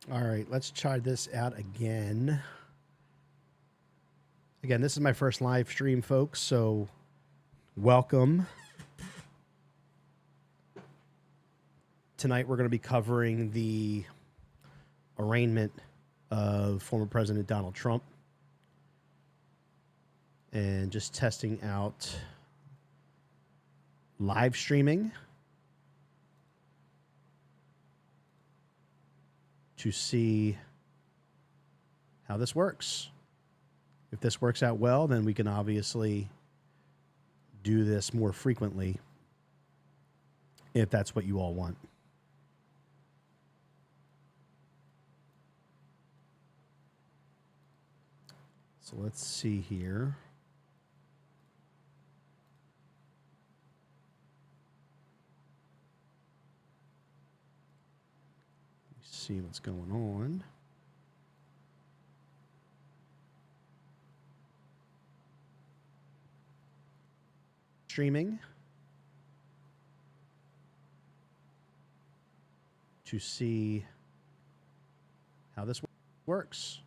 All right, let's try this out again. Again, this is my first live stream, folks, so welcome. Tonight we're going to be covering the arraignment of former President Donald Trump and just testing out live streaming to see how this works. If this works out well, then we can obviously do this more frequently if that's what you all want. So let's see here. See what's going on. Streaming to see how this works.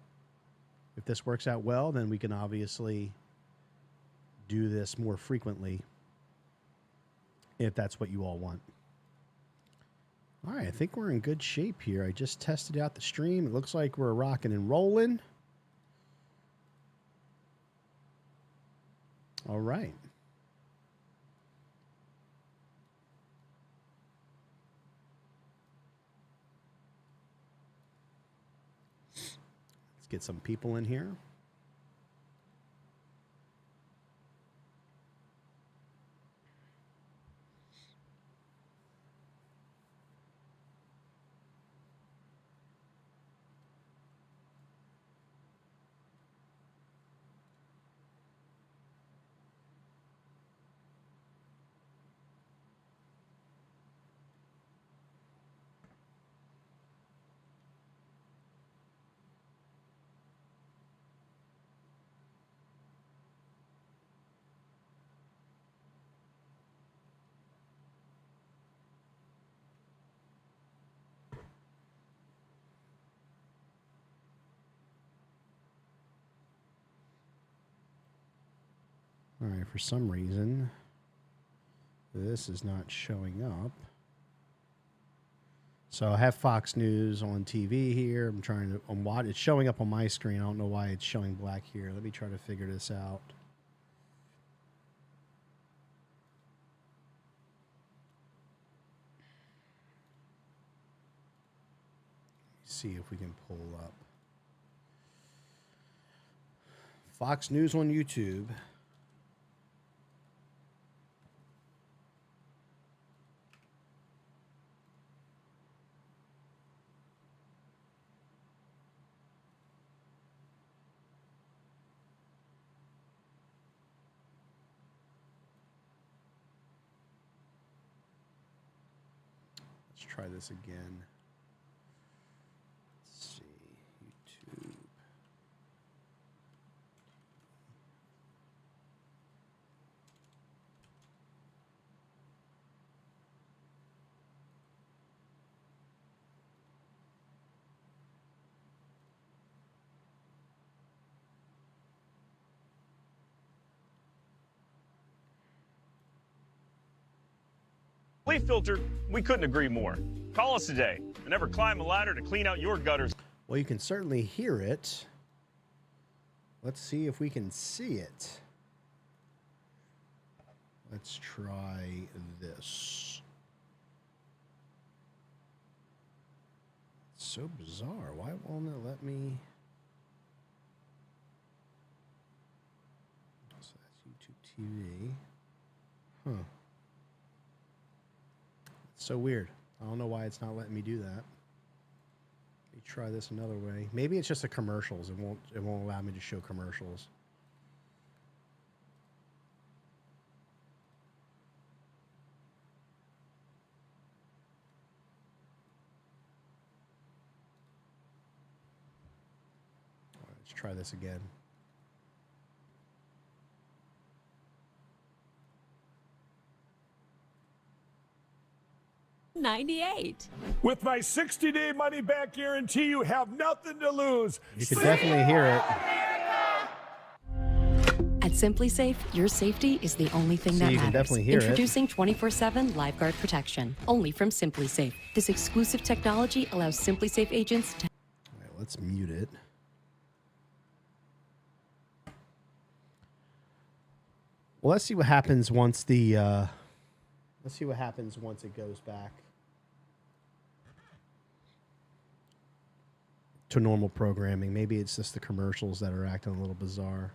If this works out well, then we can obviously do this more frequently if that's what you all want. All right, I think we're in good shape here. I just tested out the stream. It looks like we're rocking and rolling. All right. Let's get some people in here. All right, for some reason, this is not showing up. So I have Fox News on TV here. I'm trying to, it's showing up on my screen. I don't know why it's showing black here. Let me try to figure this out. See if we can pull up Fox News on YouTube. Let's try this again. Let's see, YouTube. Leaf filter, we couldn't agree more. Call us today and never climb a ladder to clean out your gutters. Well, you can certainly hear it. Let's see if we can see it. Let's try this. It's so bizarre. Why won't it let me? So that's YouTube TV. Huh. It's so weird. I don't know why it's not letting me do that. Let me try this another way. Maybe it's just the commercials. It won't allow me to show commercials. All right, let's try this again. $98. With my 60-day money-back guarantee, you have nothing to lose. You can definitely hear it. At Simply Safe, your safety is the only thing that you matters. can definitely hear it. Introducing 24/7 LifeGuard protection, only from Simply Safe. This exclusive technology allows Simply Safe agents to... All right, let's mute it. Well, let's see what happens once the let's see what happens once it goes back to normal programming. Maybe it's just the commercials that are acting a little bizarre.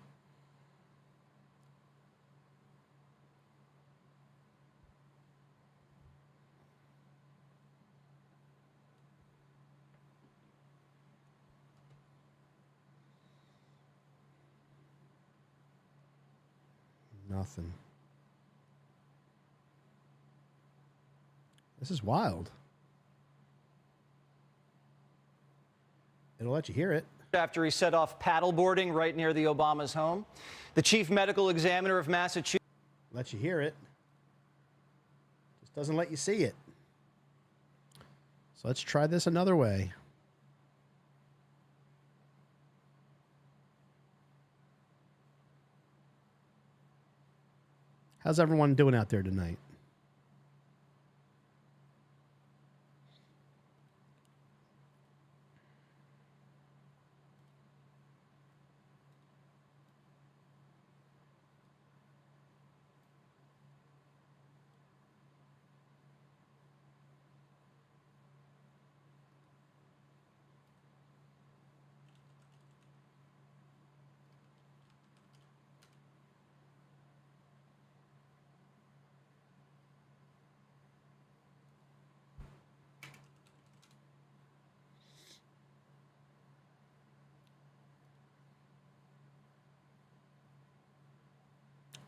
Nothing. This is wild. It'll let you hear it. After he set off paddleboarding right near the Obama's home, the chief medical examiner of Massachusetts Let you hear it. Just doesn't let you see it. So let's try this another way. How's everyone doing out there tonight?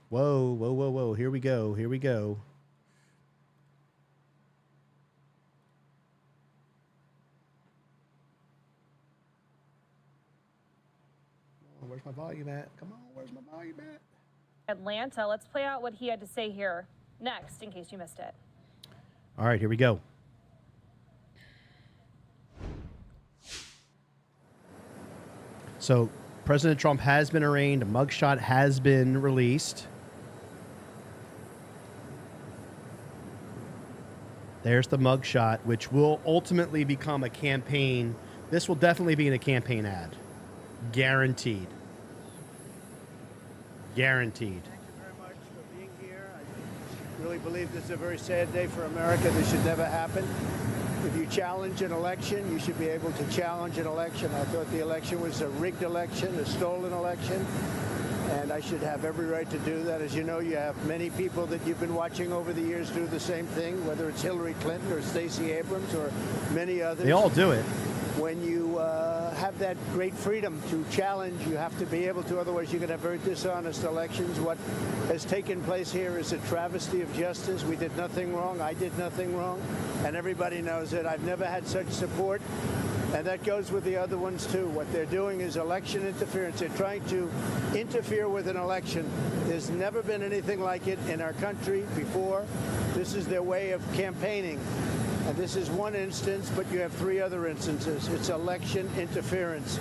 Whoa, whoa, whoa, whoa. Here we go. Here we go. Oh, where's my volume at? Come on, where's my volume at? Atlanta. Let's play out what he had to say here next, in case you missed it. All right, here we go. So, President Trump has been arraigned. A mugshot has been released. There's the mugshot, which will ultimately become a campaign. This will definitely be in a campaign ad. Guaranteed. Guaranteed. Thank you very much for being here. I really believe this is a very sad day for America. This should never happen. If you challenge an election, you should be able to challenge an election. I thought the election was a rigged election, a stolen election, and I should have every right to do that. As you know, you have many people that you've been watching over the years do the same thing, whether it's Hillary Clinton or Stacey Abrams or many others. They all do it. When you have that great freedom to challenge, you have to be able to, otherwise you're going to have very dishonest elections. What has taken place here is a travesty of justice. We did nothing wrong. I did nothing wrong. And everybody knows it. I've never had such support. And that goes with the other ones, too. What they're doing is election interference. They're trying to interfere with an election. There's never been anything like it in our country before. This is their way of campaigning. And this is one instance, but you have three other instances. It's election interference.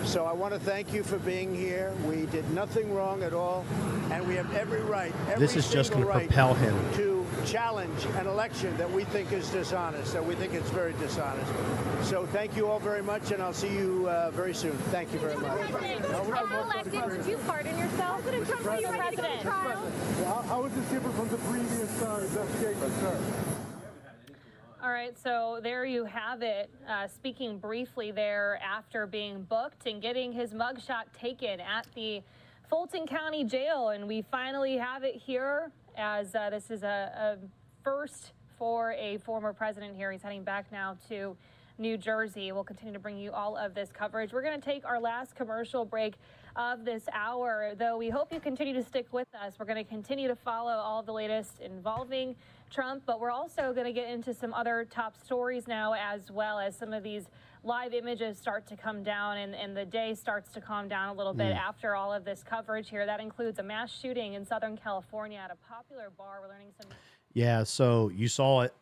So I want to thank you for being here. We did nothing wrong at all, and we have every right, This is just going to propel him to challenge an election that we think is dishonest, that we think it's very dishonest. So thank you all very much, and I'll see you very soon. Thank you very much. Did you pardon yourself? President Trump, are you ready to go to trial? How is this different from the previous investigation, sir? All right, so there you have it. Speaking briefly there after being booked and getting his mugshot taken at the Fulton County Jail. And we finally have it here, as this is a first for a former president here. He's heading back now to New Jersey. We'll continue to bring you all of this coverage. We're going to take our last commercial break of this hour, though we hope you continue to stick with us. We're going to continue to follow all of the latest involving Trump, but we're also going to get into some other top stories now, as well as some of these live images start to come down and the day starts to calm down a little bit after all of this coverage here. That includes a mass shooting in Southern California at a popular bar. We're learning some... Yeah, so you saw it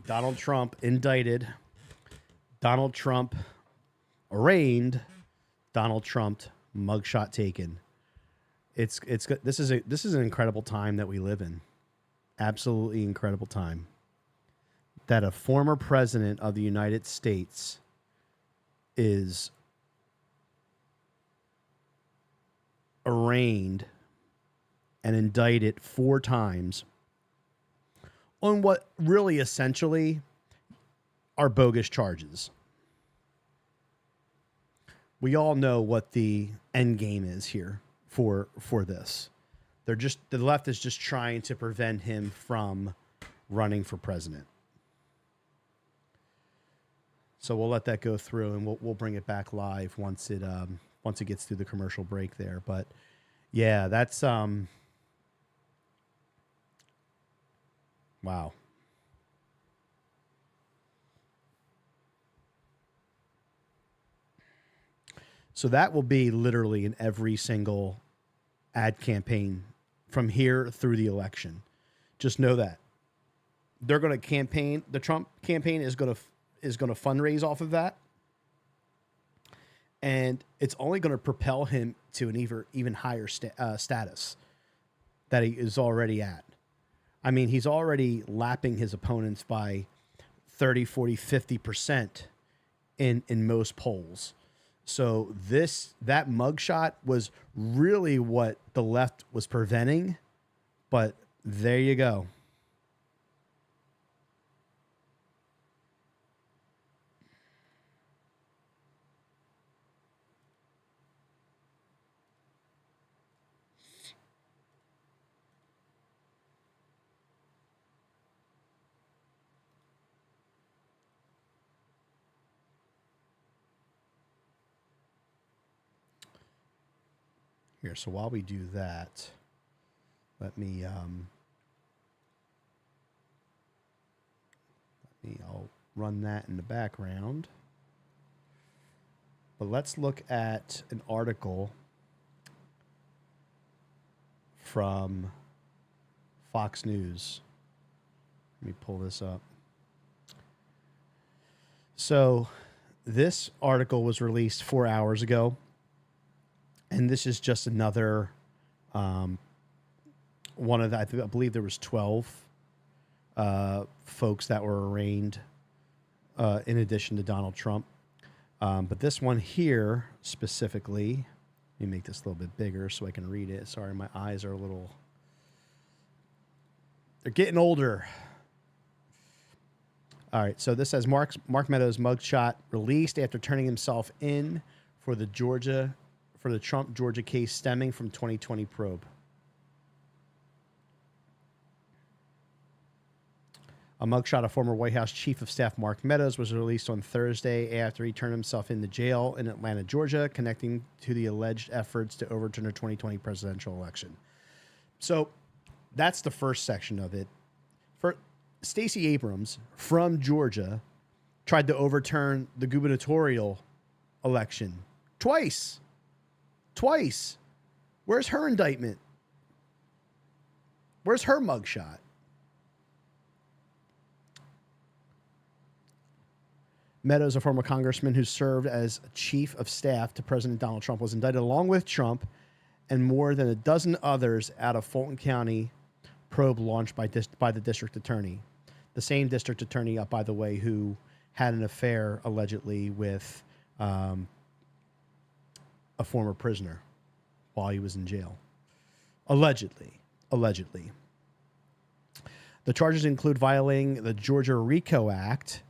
Donald Trump indicted, Donald Trump arraigned, Donald Trump mugshot taken. It's good. This is an incredible time that we live in. Absolutely incredible time. That a former president of the United States is arraigned and indicted 4 times on what really essentially are bogus charges. We all know what the end game is here for this. The left is just trying to prevent him from running for president. So we'll let that go through, and we'll bring it back live once it gets through the commercial break there. But yeah, that's wow. So that will be literally in every single ad campaign from here through the election. Just know that they're going to campaign. The Trump campaign is going to fundraise off of that, and it's only going to propel him to an even higher status that he is already at. I mean, he's already lapping his opponents by 30, 40, 50% in most polls. So that mugshot was really what the left was preventing, but there you go. Here, so while we do that, I'll run that in the background. But let's look at an article from Fox News. Let me pull this up. So this article was released 4 hours ago. And this is just another one of the, I believe there was 12 folks that were arraigned in addition to Donald Trump. But this one here specifically, let me make this a little bit bigger so I can read it. Sorry, my eyes are they're getting older. All right, so this says Mark Meadows mugshot released after turning himself in for the Trump Georgia case stemming from 2020 probe. A mugshot of former White House Chief of Staff Mark Meadows was released on Thursday after he turned himself into jail in Atlanta, Georgia, connecting to the alleged efforts to overturn the 2020 presidential election. So that's the first section of it. For Stacey Abrams from Georgia tried to overturn the gubernatorial election twice. Where's her indictment? Where's her mugshot? Meadows, a former congressman who served as chief of staff to President Donald Trump, was indicted along with Trump and more than a dozen others out of Fulton County probe launched by the district attorney. The same district attorney, by the way, who had an affair allegedly with a former prisoner while he was in jail. Allegedly. The charges include violating the Georgia RICO Act,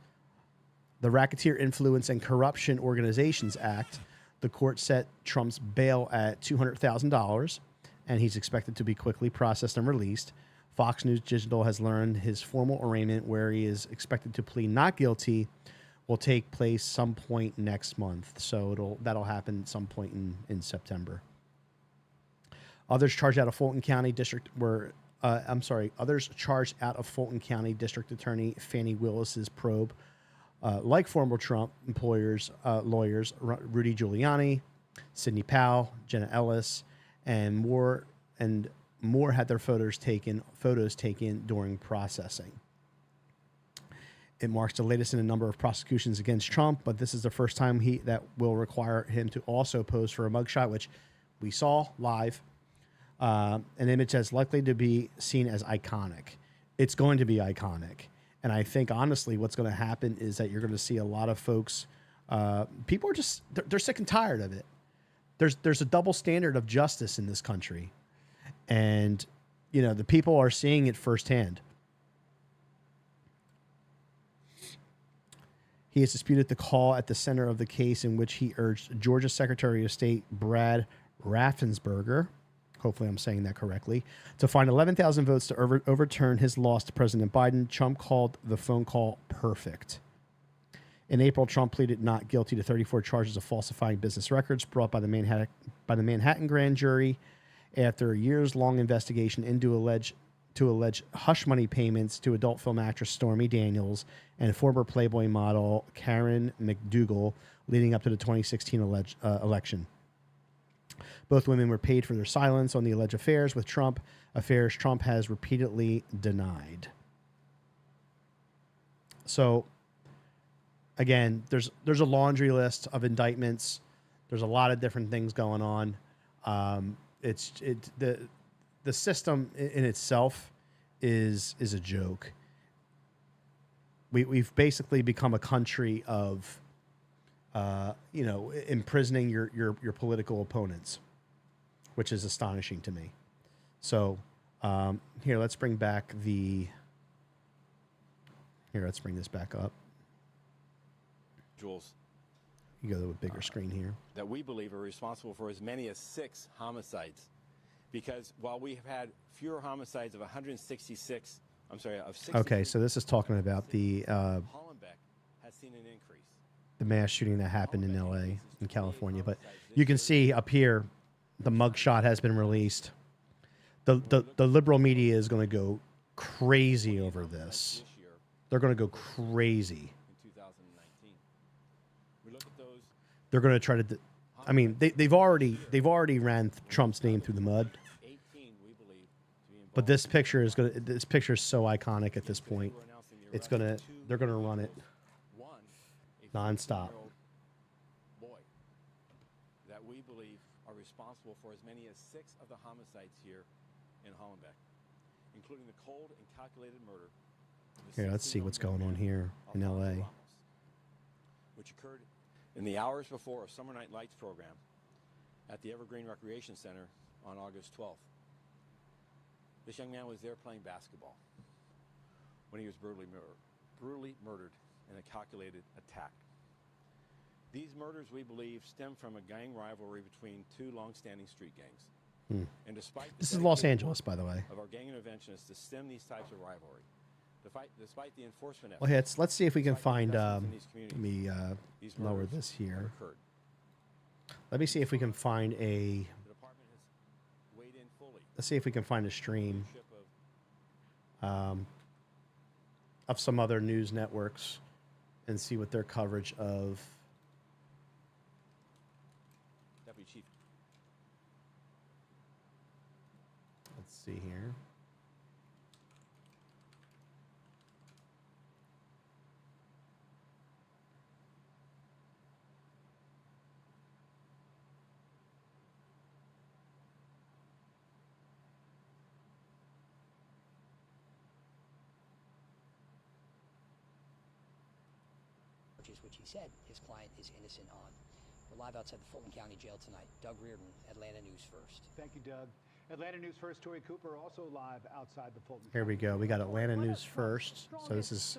the Racketeer Influence and Corruption Organizations Act. The court set Trump's bail at $200,000, and he's expected to be quickly processed and released. Fox News Digital has learned his formal arraignment, where he is expected to plead not guilty, will take place some point next month. So that'll happen at some point in September. Others charged out of Fulton County District Others charged out of Fulton County District Attorney Fannie Willis's probe, like former Trump lawyers Rudy Giuliani, Sidney Powell, Jenna Ellis, and more had their photos taken during processing. It marks the latest in a number of prosecutions against Trump, but this is the first time that will require him to also pose for a mugshot, which we saw live. An image that's likely to be seen as iconic. It's going to be iconic. And I think, honestly, what's going to happen is that you're going to see a lot of folks, people are just, they're sick and tired of it. There's a double standard of justice in this country. And, you know, the people are seeing it firsthand. He has disputed the call at the center of the case in which he urged Georgia Secretary of State Brad Raffensperger, hopefully I'm saying that correctly, to find 11,000 votes to overturn his loss to President Biden. Trump called the phone call perfect. In April, Trump pleaded not guilty to 34 charges of falsifying business records brought by the Manhattan grand jury after a years-long investigation into alleged hush money payments to adult film actress Stormy Daniels and former Playboy model Karen McDougal leading up to the 2016 election. Both women were paid for their silence on the alleged affairs with Trump, affairs Trump has repeatedly denied. So, again, there's a laundry list of indictments. There's a lot of different things going on. The system in itself is a joke. We've basically become a country of imprisoning your political opponents, which is astonishing to me. So here, let's bring this back up. Jules, You go to a bigger screen here. that we believe are responsible for as many as 6 homicides. Because while we have had fewer homicides of 166, of 60. Okay, so this is talking about the Hollenbeck has seen an increase. mass shooting that happened in LA, in California. But you can see up here, the mugshot has been released. The liberal media is going to go crazy over this. They're going to go crazy. In 2019. We look at those. They're going to try to. I mean, they've already ran Trump's name through the mud. 18, we believe, to be involved. But this picture is going to. This picture is so iconic at this point. We're announcing the It's arrest gonna. of 2 They're going to run it One, a nonstop. 14-year-old boy that we believe are responsible for as many as 6 of the homicides here in Hollenbeck, including the cold and calculated murder. of a Here, let's see what's 16-year-old going on man, here in Alfonso LA. Ramos, which occurred in the hours before a Summer Night Lights program at the Evergreen Recreation Center on August 12th. This young man was there playing basketball when he was brutally murdered in a calculated attack. These murders, we believe, stem from a gang rivalry between 2 long-standing street gangs. And despite the This is Los dedicated Angeles, work by the way. of our gang interventionists to stem these types of rivalry, despite the enforcement Well, efforts, let's see if we can despite the find. investments in these Let communities, me these lower murders this have here. occurred. Let me see if we can find a. The department has weighed in fully. Let's see if we can find a stream Leadership of of some other news networks and see what their coverage of. Deputy Chief. Let's see here. Which he said his client is innocent on. We're live outside the Fulton County Jail tonight. Doug Reardon, Atlanta News First. Thank you, Doug. Atlanta News First, Tori Cooper, also live outside the Fulton. Here we go. We got Atlanta News First. So this is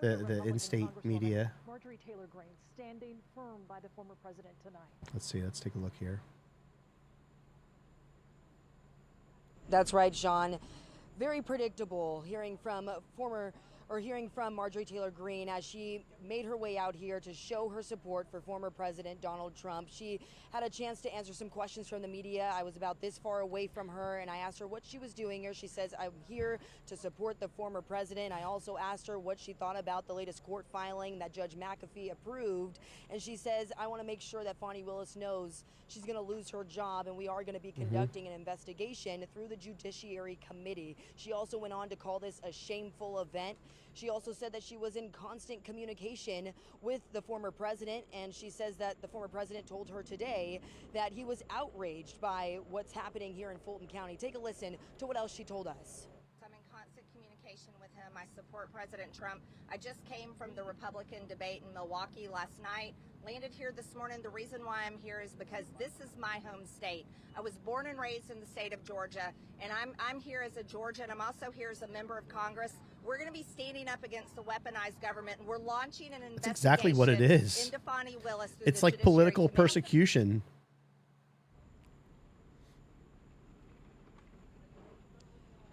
the in-state media. Marjorie Taylor Greene standing firm by the former president tonight. Let's see. Let's take a look here. That's right, Sean. Very predictable hearing from Marjorie Taylor Greene as she made her way out here to show her support for former President Donald Trump. She had a chance to answer some questions from the media. I was about this far away from her, and I asked her what she was doing here. She says, I'm here to support the former president. I also asked her what she thought about the latest court filing that Judge McAfee approved. And she says, I want to make sure that Fani Willis knows she's going to lose her job, and we are going to be conducting an investigation through the Judiciary Committee. She also went on to call this a shameful event. She also said that she was in constant communication with the former president, and she says that the former president told her today that he was outraged by what's happening here in Fulton County. Take a listen to what else she told us. I'm in constant communication with him. I support President Trump. I just came from the Republican debate in Milwaukee last night. Landed here this morning. The reason why I'm here is because this is my home state. I was born and raised in the state of Georgia, and I'm here as a Georgian. I'm also here as a member of Congress. We're going to be standing up against the weaponized government, and we're launching an investigation. That's exactly what it is. Into Fani Willis through It's the like Judiciary political Committee. persecution.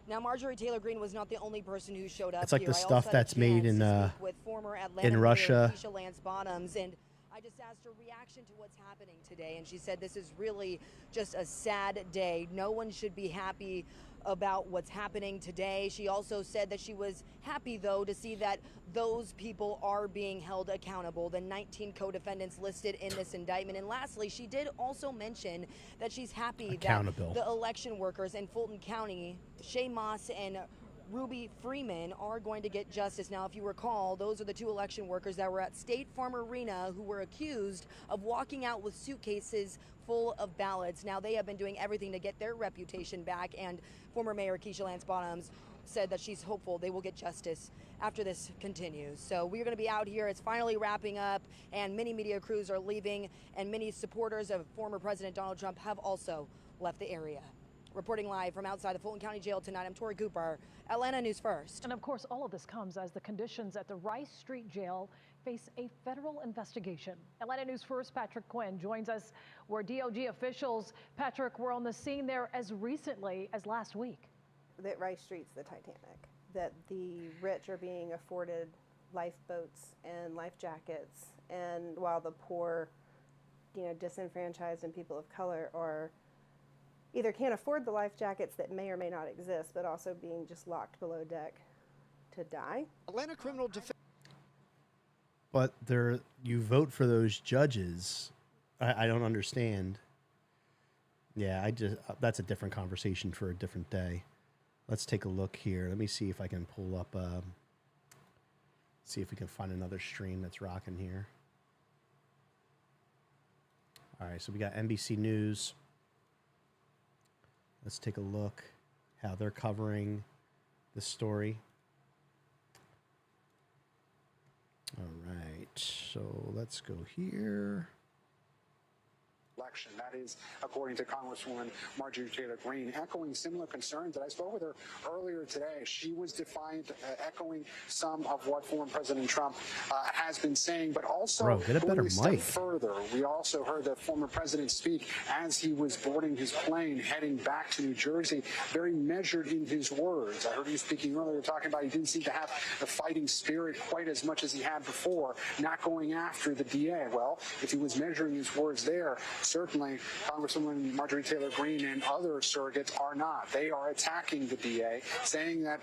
Now, Marjorie Taylor Greene was not the only person who showed up. It's like here. the I also stuff had a that's made chance in to speak with former Atlanta Mayor Russia. Keisha Lance Bottoms, and I just asked her reaction to what's happening today, and she said this is really just a sad day. No one should be happy about what's happening today. She also said that she was happy, though, to see that those people are being held accountable, the 19 co-defendants listed in this indictment. And lastly, she did also mention that she's happy that the election workers in Fulton County, Shay Moss and Ruby Freeman, are going to get justice. Now, if you recall, those are the two election workers that were at State Farm Arena who were accused of walking out with suitcases full of ballots. Now, they have been doing everything to get their reputation back, and former Mayor Keisha Lance Bottoms said that she's hopeful they will get justice after this continues. So we're going to be out here. It's finally wrapping up, and many media crews are leaving, and many supporters of former President Donald Trump have also left the area. Reporting live from outside the Fulton County Jail tonight, I'm Tori Cooper, Atlanta News First. And of course, all of this comes as the conditions at the Rice Street Jail face a federal investigation. Atlanta News First Patrick Quinn joins us where DOJ officials, Patrick, were on the scene there as recently as last week. That Rice Street's the Titanic, that the rich are being afforded lifeboats and life jackets, and while the poor, disenfranchised and people of color are either can't afford the life jackets that may or may not exist, but also being just locked below deck to die. Atlanta criminal defense. But you vote for those judges. I don't understand. Yeah, that's a different conversation for a different day. Let's take a look here. Let me see if I can pull up, see if we can find another stream that's rocking here. All right, so we got NBC News. Let's take a look how they're covering this story. All right, so let's go here. Election. That is, according to Congresswoman Marjorie Taylor Greene, echoing similar concerns that I spoke with her earlier today. She was defiant, echoing some of what former President Trump has been saying, but also get a better going a step mic. further. We also heard the former president speak as he was boarding his plane heading back to New Jersey, very measured in his words. I heard you speaking earlier, talking about he didn't seem to have the fighting spirit quite as much as he had before, not going after the DA. Well, if he was measuring his words there, certainly Congresswoman Marjorie Taylor Greene and other surrogates are not. They are attacking the DA, saying that,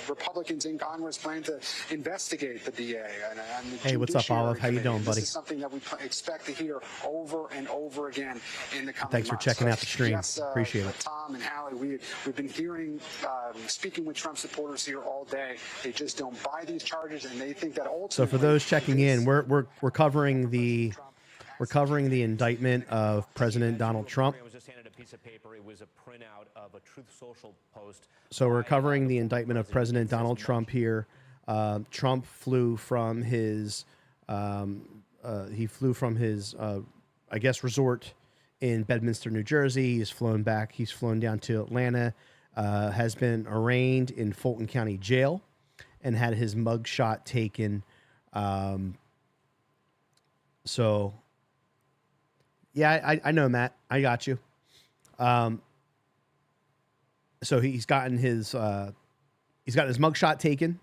Republicans in Congress plan to investigate the DA. And the Hey, what's up, Judiciary Olive? How you doing, Committee. buddy? This is something that we expect to hear over and over again in the coming Thanks for months. checking out the So, stream. yes, Appreciate it. Tom and Hallie, we've been hearing, speaking with Trump supporters here all day. They just don't buy these charges, and they think that ultimately. So for those checking in, we're covering the indictment of President Donald Trump. So we're covering the indictment of President Donald Trump here. Trump flew from his I guess, resort in Bedminster, New Jersey. He's flown back. He's flown down to Atlanta. Has been arraigned in Fulton County Jail, and had his mugshot taken. So. Yeah, I know, Matt. I got you. So he's gotten his mugshot taken,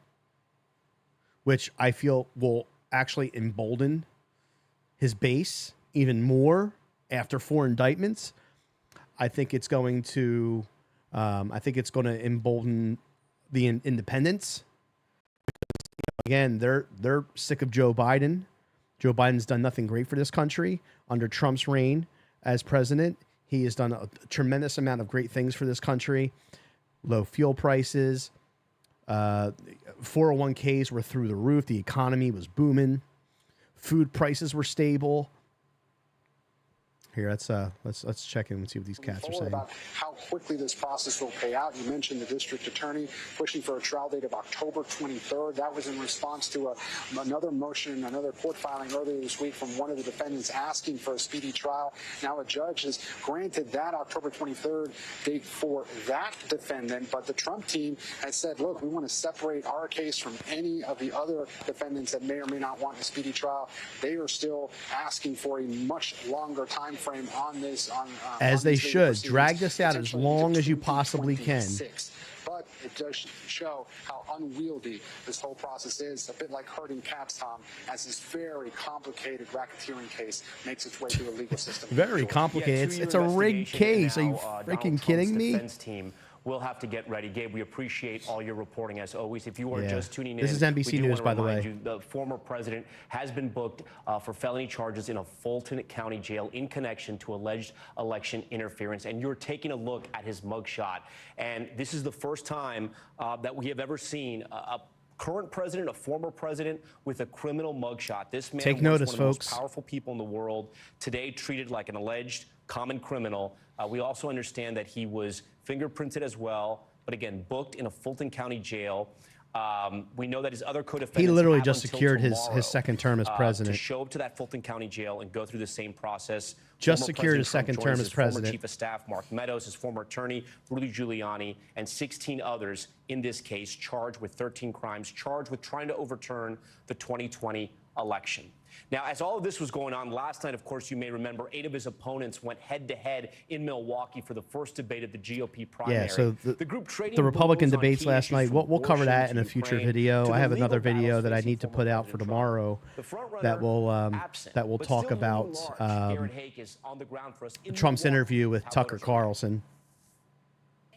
which I feel will actually embolden his base even more after 4 indictments. I think it's going to embolden the independents. Again, they're sick of Joe Biden. Joe Biden's done nothing great for this country. Under Trump's reign as president, he has done a tremendous amount of great things for this country. Low fuel prices, 401ks were through the roof. The economy was booming. Food prices were stable. Here, let's check in and see what these cats are saying. About how quickly this process will pay out. You mentioned the district attorney pushing for a trial date of October 23rd. That was in response to another motion, another court filing earlier this week from one of the defendants asking for a speedy trial. Now a judge has granted that October 23rd date for that defendant, but the Trump team has said, look, we want to separate our case from any of the other defendants that may or may not want a speedy trial. They are still asking for a much longer time frame on this. As they should. Drag this out as long as you possibly can. But it does show how unwieldy this whole process is. A bit like herding cats, Tom, as this very complicated racketeering case makes its way through the legal system. Very complicated. It's a rigged case. Are you freaking kidding me? Defense team will have to get ready. Gabe, we appreciate all your reporting as always. If you are just tuning in, this is NBC News, by the way. The former president has been booked for felony charges in a Fulton County jail in connection to alleged election interference. And you're taking a look at his mugshot. And this is the first time that we have ever seen a current president, a former president with a criminal mugshot. This man Take notice, was one of the folks. most powerful people in the world, today treated like an alleged common criminal. We also understand that he was fingerprinted as well, but again, booked in a Fulton County jail. We know that his other co-defendants He literally have just until secured tomorrow, his second term as president. to show up to that Fulton County jail and go through the same process. Just Former secured his President second Trump term joins as his former president. Chief of Staff Mark Meadows, his former attorney Rudy Giuliani, and 16 others in this case charged with 13 crimes, charged with trying to overturn the 2020 election. Now, as all of this was going on last night, of course, you may remember 8 of his opponents went head-to-head in Milwaukee for the first debate of the GOP primary. Yeah, so the group trading the Republican blows on debates key last issues night, from we'll cover abortion that in to a future Ukraine video. to I the have legal another video battles that I facing need to former put out for President tomorrow Trump. that will talk about Trump's interview with Tucker Carlson.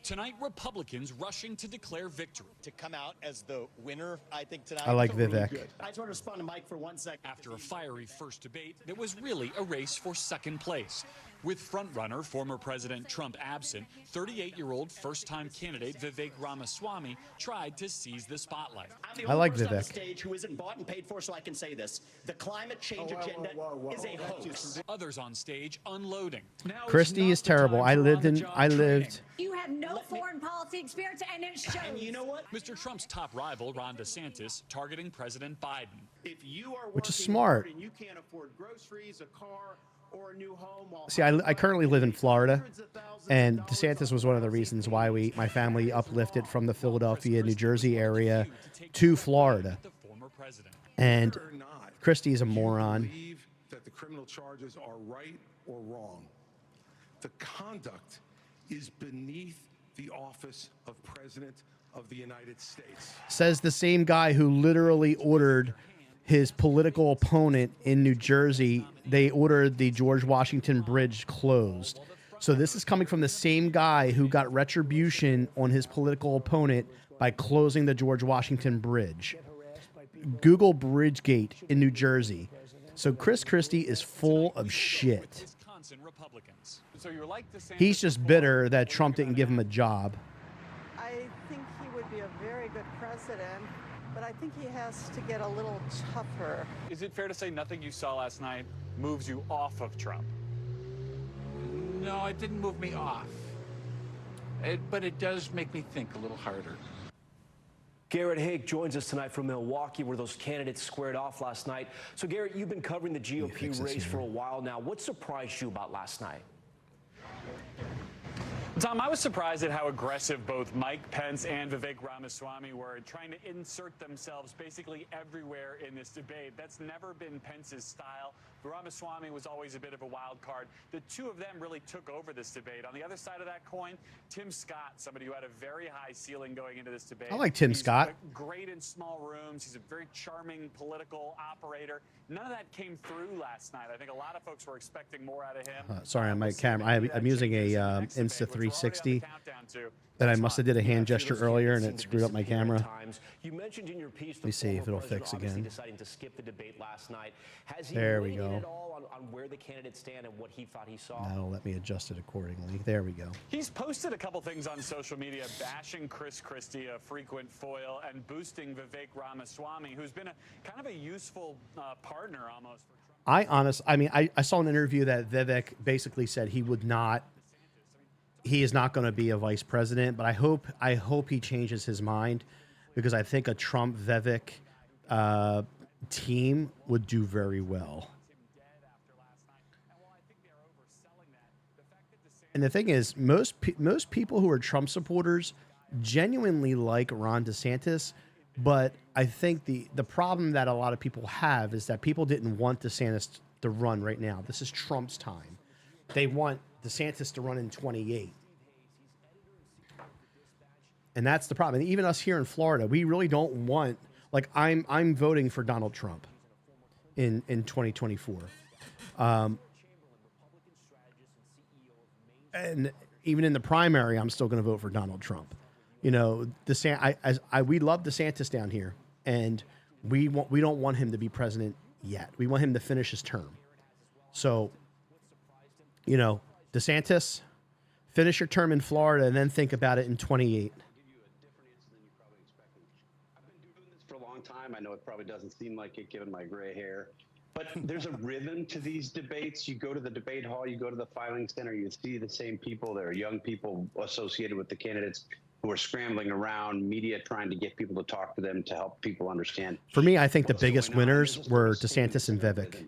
Tonight, Republicans rushing to declare victory. To come out as the winner, I think tonight. I like really Vivek. good. I just want to respond to Mike for 1 second. After a fiery first debate that was really a race for second place. With frontrunner, former President Trump absent, 38-year-old first-time candidate Vivek Ramaswamy tried to seize the spotlight. I'm the I only like person on the Vivek. stage who isn't bought and paid for, so I can say this. The climate change agenda is a hoax. Others on stage unloading. Now Christie is terrible. I lived. You have no foreign policy experience, and it shows. And you know what? Mr. Trump's top rival, Ron DeSantis, targeting President Biden. If you are Which is working smart. hard and you can't afford groceries, a car, or a new home, while See, I currently live in Florida, and DeSantis was one of the reasons why my family uplifted from the Philadelphia, New Jersey area to Florida. And Christie is a moron. Believe that the criminal charges are right or wrong. The conduct is beneath the office of President of the United States. Says the same guy who literally ordered his political opponent in New Jersey. They ordered the George Washington Bridge closed. So this is coming from the same guy who got retribution on his political opponent by closing the George Washington Bridge. Google Bridgegate in New Jersey. So Chris Christie is full of shit. He's just bitter that Trump didn't give him a job. I think he would be a very good president, but I think he has to get a little tougher. Is it fair to say nothing you saw last night moves you off of Trump? No, it didn't move me off. But it does make me think a little harder. Garrett Haake joins us tonight from Milwaukee, where those candidates squared off last night. So, Garrett, you've been covering the GOP race for a while now. What surprised you about last night? Tom, I was surprised at how aggressive both Mike Pence and Vivek Ramaswamy were trying to insert themselves basically everywhere in this debate. That's never been Pence's style. Ramaswamy was always a bit of a wild card. The two of them really took over this debate. On the other side of that coin, Tim Scott, somebody who had a very high ceiling going into this debate. I like Tim Scott. Great in small rooms. He's a very charming political operator. None of that came through last night. I think a lot of folks were expecting more out of him. Sorry on my camera. I'm using a Insta360 360. That I must have did a hand gesture earlier and it screwed up my camera. Let me see if it'll fix again. There we go. That'll let me adjust it accordingly. There we go. He's posted a couple things on social media bashing Chris Christie, a frequent foil, and boosting Vivek Ramaswamy, who's been a kind of a useful partner almost. I saw an interview that Vivek basically said he is not going to be a vice president, but I hope he changes his mind, because I think a Trump Vivek team would do very well. And the thing is, most people who are Trump supporters genuinely like Ron DeSantis, but I think the problem that a lot of people have is that people didn't want DeSantis to run right now. This is Trump's time. They want DeSantis to run in 28. And that's the problem. And even us here in Florida, we really don't want, like, I'm voting for Donald Trump in 2024. And even in the primary, I'm still going to vote for Donald Trump. You know, we love DeSantis down here, and we don't want him to be president yet. We want him to finish his term. So, you know, DeSantis, finish your term in Florida and then think about it in 28. For a long time, I know it probably doesn't seem like it given my gray hair, but there's a rhythm to these debates. You go to the debate hall, you go to the filing center, you see the same people. There are young people associated with the candidates who are scrambling around, media trying to get people to talk to them to help people understand. For me, I think the biggest winners were DeSantis and Vivek.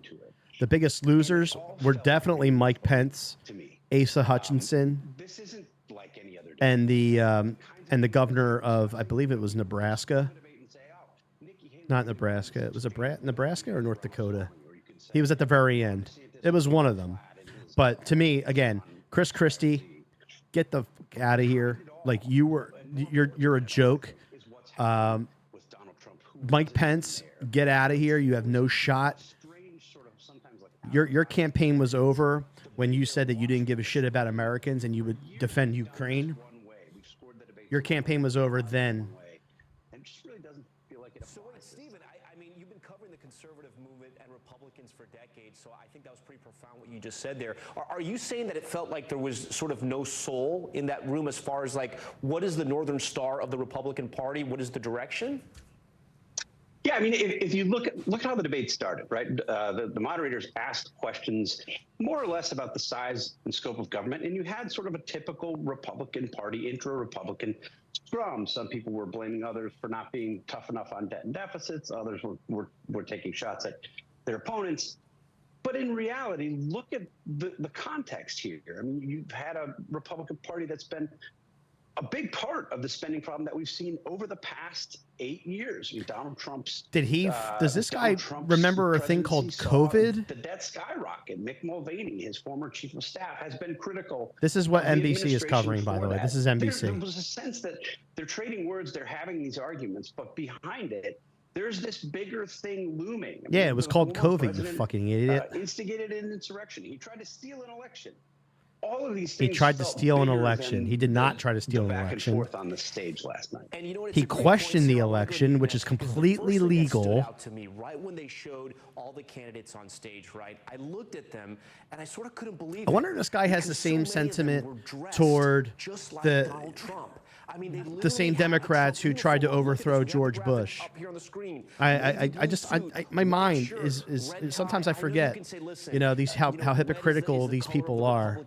The biggest losers were definitely Mike Pence, Asa Hutchinson, and the governor of, I believe it was Nebraska. Not Nebraska. It was Nebraska or North Dakota. He was at the very end. It was one of them. But to me, again, Chris Christie, get the fuck out of here. Like, you're a joke. Mike Pence, get out of here. You have no shot. Your campaign was over when you said that you didn't give a shit about Americans and you would defend Ukraine. Your campaign was over then. So I think that was pretty profound what you just said there. Are you saying that it felt like there was sort of no soul in that room as far as, like, what is the Northern Star of the Republican Party? What is the direction? Yeah, I mean, if you look at how the debate started, right? The moderators asked questions more or less about the size and scope of government, and you had sort of a typical Republican Party, intra-Republican scrum. Some people were blaming others for not being tough enough on debt and deficits. Others were taking shots at their opponents. But in reality, look at the context here. I mean, you've had a Republican Party that's been a big part of the spending problem that we've seen over the past 8 years. I mean, Donald Trump's... Does this guy remember a thing called COVID? The debt skyrocket. Mick Mulvaney, his former chief of staff, has been critical. This is what NBC is covering, by the way. This is NBC. There was a sense that they're trading words, they're having these arguments, but behind it, there's this bigger thing looming. I mean, Yeah, it was called COVID, you fucking idiot. Instigated an insurrection. He tried to steal an election. All of these things. He tried to steal an election. He did not try to steal an election. Back and forth on the stage last night. And you know what, he questioned the election, which is completely legal. Out to me, right when they showed all the candidates on stage, right, I looked at them and I sort of couldn't believe it. I wonder if this guy has the same sentiment toward Donald Trump. I mean, the same Democrats who tried to overthrow George Bush. My mind is sometimes I forget, you know, how hypocritical these people are.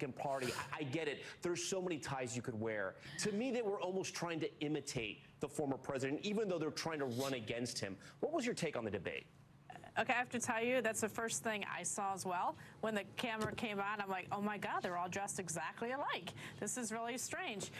I get it. There's so many ties you could wear. To me, they were almost trying to imitate the former president, even though they're trying to run against him. What was your take on the debate? Okay, I have to tell you, that's the first thing I saw as well. When the camera came on, I'm like, oh my God, they're all dressed exactly alike. This is really strange.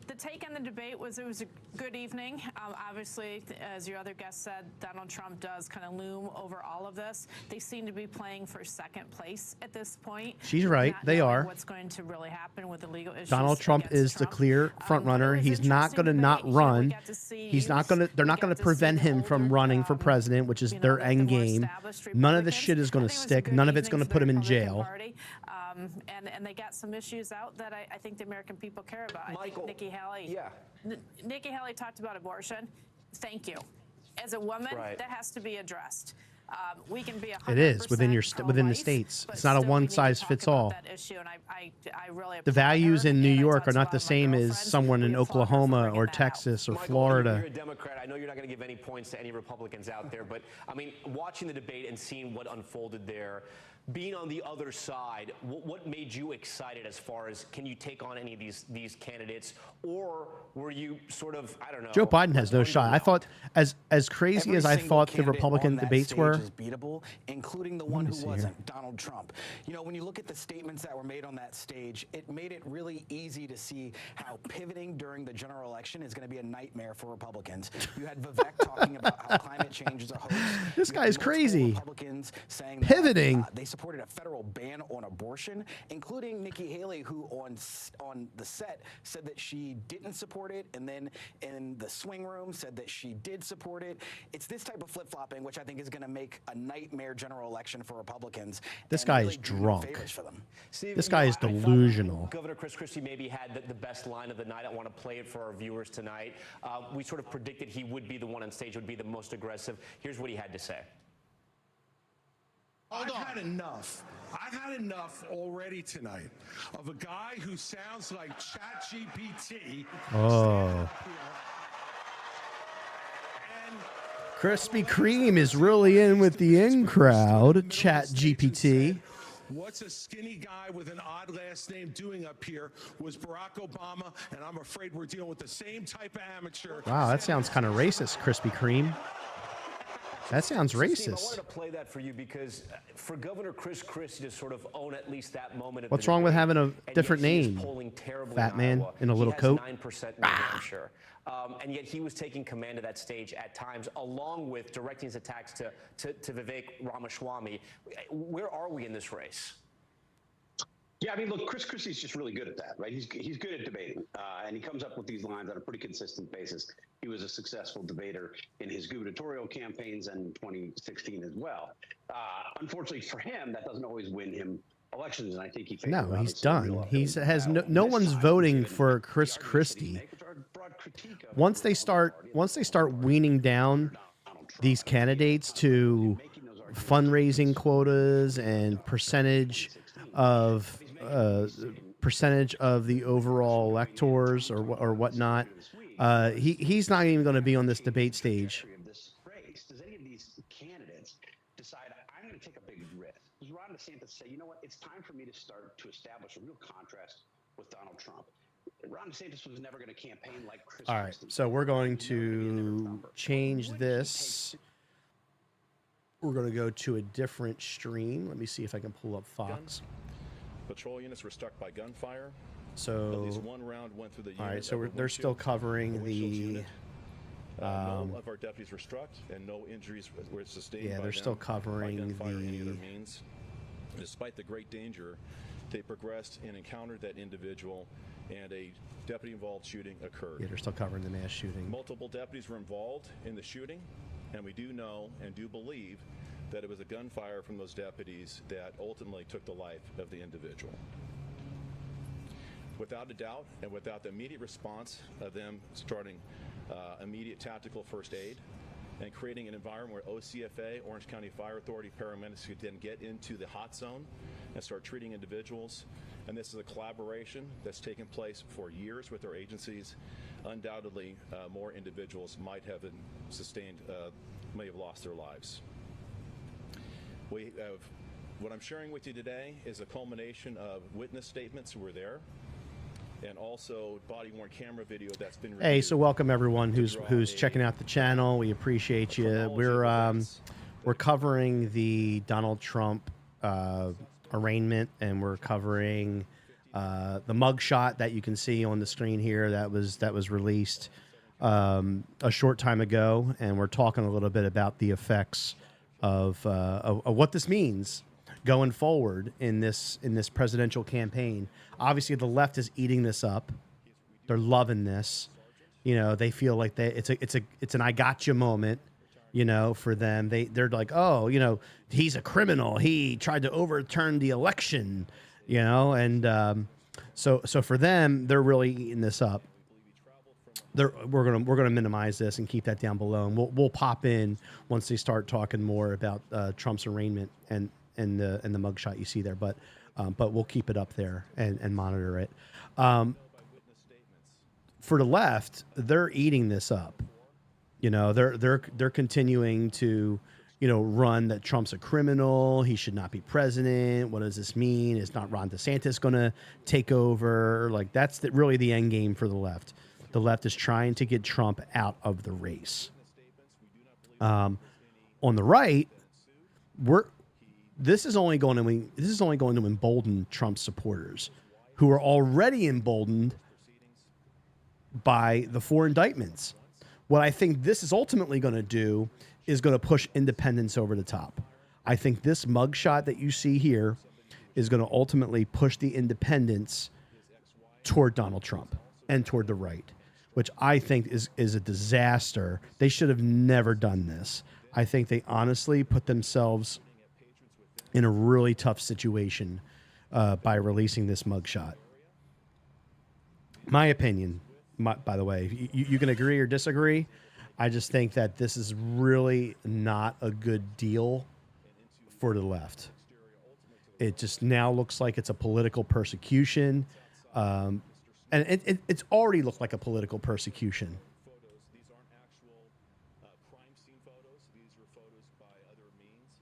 The take on the debate was it was a good evening. Obviously, as your other guest said, Donald Trump does kind of loom over all of this. They seem to be playing for second place at this point. She's right. They are. What's going to really happen with the legal issues? Donald Trump is the clear front runner. He's not going to not run. He's not going to. They're not going to prevent him from running for president, which is their end game. game. None of this shit is going to stick. None of it's going to put him in jail. And they got some issues out that I think the American people care about. I think Nikki Haley. Nikki Haley talked about abortion. Thank you. As a woman, that has to be addressed. We can be 100% It is within the states. It's not a one size fits all. That issue, and I really The values in New York are not the same as someone in Oklahoma or Texas or Michael, Florida. You're a Democrat. I know you're not going to give any points to any Republicans out there, but I mean, watching the debate and seeing what unfolded there, being on the other side, what made you excited as far as can you take on any of these candidates, or were you sort of, I don't know? Joe Biden has no shot. I thought, as crazy as I thought the Republican debates were, is beatable, including the one who wasn't, Donald Trump. You know, when you look at the statements that were made on that stage, it made it really easy to see how pivoting during the general election is going to be a nightmare for Republicans. You had Vivek talking about how climate change is a hoax. This guy's crazy. Republicans saying Pivoting. That, they supported a federal ban on abortion, including Nikki Haley, who on the set said that she didn't support it, and then in the swing room said that she did support it. It's this type of flip-flopping which I think is going to make a nightmare general election for Republicans. This guy really is drunk. Steve, This guy is delusional. Governor Chris Christie maybe had the best line of the night. I want to play it for our viewers tonight. We sort of predicted he would be the one on stage, would be the most aggressive. Here's what he had to say. I've had enough. I've had enough already tonight of a guy who sounds like ChatGPT. Oh. Krispy Kreme is really in with the in crowd. Chat GPT. What's a skinny guy with an odd last name doing up here was Barack Obama, and I'm afraid we're dealing with the same type of amateur. Wow, that sounds kind of racist, Krispy Kreme. That sounds Steve, I racist. wanted to play that for you because for Governor Chris Christie to sort of own at least that moment. What's wrong with having a different name? Fat man in a little coat. 9% in New Hampshire. And yet he was taking command of that stage at times, along with directing his attacks to Vivek Ramaswamy. Where are we in this race? Yeah, I mean, look, Chris Christie's just really good at that, right? He's good at debating, and he comes up with these lines on a pretty consistent basis. He was a successful debater in his gubernatorial campaigns and 2016 as well. Unfortunately for him, that doesn't always win him elections, and I think he No, he's done. Has no one's voting for Chris Christie. Once they start weaning down these candidates to fundraising quotas and percentage of the overall electors or whatnot, he's not even going to be on this debate stage. Does any of these candidates decide I'm going to take a big risk? Does Ron DeSantis say, you know what, it's time for me to start to establish a real contrast with Donald Trump? Ron DeSantis was never going to campaign like Chris. All right, so we're going to change this. We're going to go to a different stream. Let me see if I can pull up Fox. Patrol units were struck by gunfire. So, at least one round went through the unit. All right, so they're still covering the. No of our deputies were struck, and no injuries were sustained. Yeah, by they're them still covering by gunfire or any the. other means. Despite the great danger, they progressed and encountered that individual, and a deputy-involved shooting occurred. Yeah, they're still covering the mass shooting. Multiple deputies were involved in the shooting, and we do know and do believe that it was a gunfire from those deputies that ultimately took the life of the individual. Without a doubt, and without the immediate response of them starting immediate tactical first aid and creating an environment where OCFA, Orange County Fire Authority paramedics could then get into the hot zone and start treating individuals. And this is a collaboration that's taken place for years with our agencies. Undoubtedly, more individuals might have may have lost their lives. We have, what I'm sharing with you today is a culmination of witness statements who were there, and also body-worn camera video that's been reviewed. Hey, so welcome everyone who's checking out the channel. We appreciate you. We're covering the Donald Trump arraignment, and we're covering the mugshot that you can see on the screen here that was released a short time ago, and we're talking a little bit about the effects of what this means going forward in this presidential campaign. Obviously, the left is eating this up. They're loving this. You know, they feel like it's an I got you moment. You know, for them, they're like, oh, you know, he's a criminal. He tried to overturn the election, you know, and so for them, they're really eating this up. We're gonna minimize this and keep that down below, and we'll pop in once they start talking more about Trump's arraignment and the mugshot you see there, but we'll keep it up there and monitor it. For the left, they're eating this up. You know, they're continuing to, you know, run that Trump's a criminal. He should not be president. What does this mean? Is not Ron DeSantis going to take over? Like, that's really the end game for the left. The left is trying to get Trump out of the race. On the right, this is only going to embolden Trump's supporters, who are already emboldened by the 4 indictments. What I think this is ultimately going to do is going to push independents over the top. I think this mugshot that you see here is going to ultimately push the independents toward Donald Trump and toward the right, which I think is a disaster. They should have never done this. I think they honestly put themselves in a really tough situation by releasing this mugshot. My opinion. By the way, you can agree or disagree. I just think that this is really not a good deal for the left. It just now looks like it's a political persecution. And it's already looked like a political persecution. These aren't actual crime scene photos. These were photos by other means.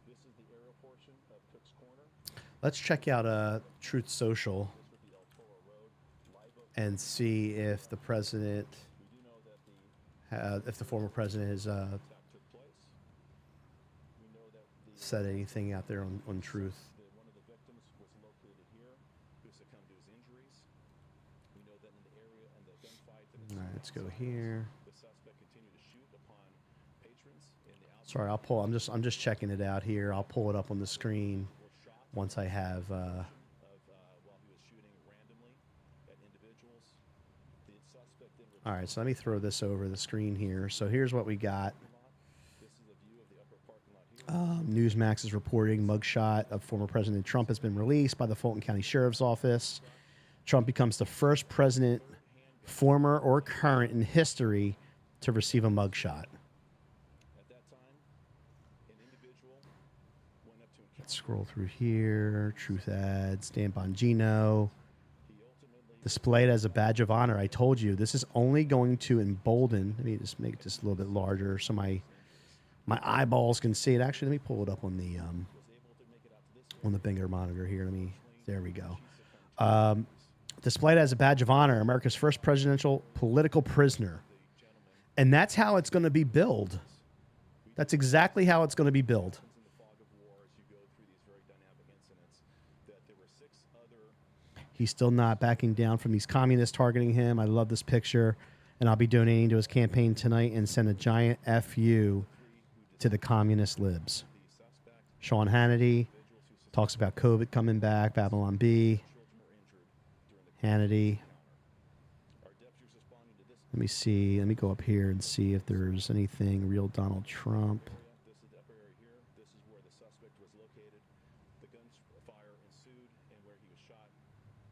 This is the aerial portion of Cook's Corner. Let's check out Truth Social and see if the president, if the former president has said anything out there on Truth. One of the victims was located here, who succumbed to his injuries. We know that in the area and the gunfight. All right, let's go here. The suspect continued to shoot upon patrons in the outside. Sorry, I'll pull. I'm just checking it out here. I'll pull it up on the screen once I have. While he was shooting randomly at individuals, the suspect then. All right, so let me throw this over the screen here. So here's what we got. Newsmax is reporting mugshot of former President Trump has been released by the Fulton County Sheriff's Office. Trump becomes the first president, former or current, in history to receive a mugshot. Let's scroll through here. Truth ads. Dan Bongino. Displayed as a badge of honor. I told you, this is only going to embolden. Let me just make this a little bit larger so my eyeballs can see it. Actually, let me pull it up on the bigger monitor here. There we go. Displayed as a badge of honor, America's first presidential political prisoner. And that's how it's going to be billed. That's exactly how it's going to be billed. He's still not backing down from these communists targeting him. I love this picture. And I'll be donating to his campaign tonight and send a giant FU to the communist libs. Sean Hannity talks about COVID coming back. Babylon B. Hannity. Let me see. Let me go up here and see if there's anything real Donald Trump. This is where the suspect was located. The gunfire ensued and where he was shot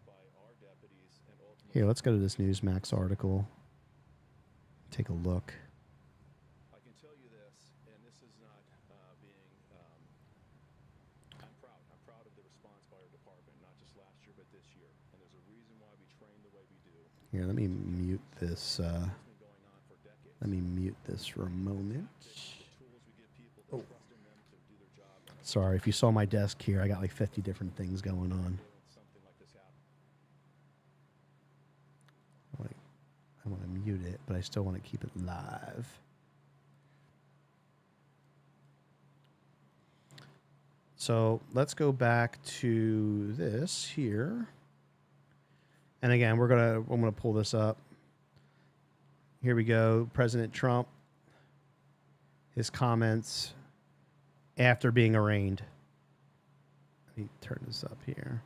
by our deputies. And ultimately, Here, let's go to this Newsmax article. Take a look. I can tell you this, and this is not being. I'm proud. I'm proud of the response by our department, not just last year, but this year. And there's a reason why we train the way we do. Here, let me mute this. Let me mute this for a moment. Oh. Sorry, if you saw my desk here, I got like 50 different things going on. I want to mute it, but I still want to keep it live. So let's go back to this here. And again, I'm gonna pull this up. Here we go. President Trump, his comments after being arraigned. Let me turn this up here.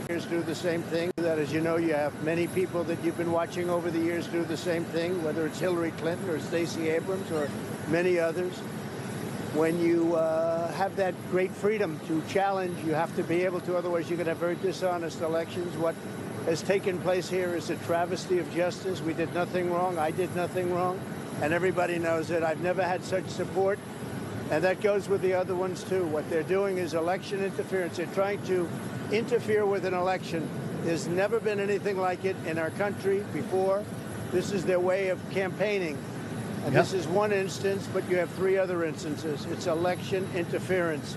Years do the same thing. That, as you know, you have many people that you've been watching over the years do the same thing, whether it's Hillary Clinton or Stacey Abrams or many others. When you have that great freedom to challenge, you have to be able to, otherwise you could have very dishonest elections. What has taken place here is a travesty of justice. We did nothing wrong. I did nothing wrong. And everybody knows it. I've never had such support. And that goes with the other ones, too. What they're doing is election interference. They're trying to interfere with an election. There's never been anything like it in our country before. This is their way of campaigning. And this is one instance, but you have 3 other instances. It's election interference.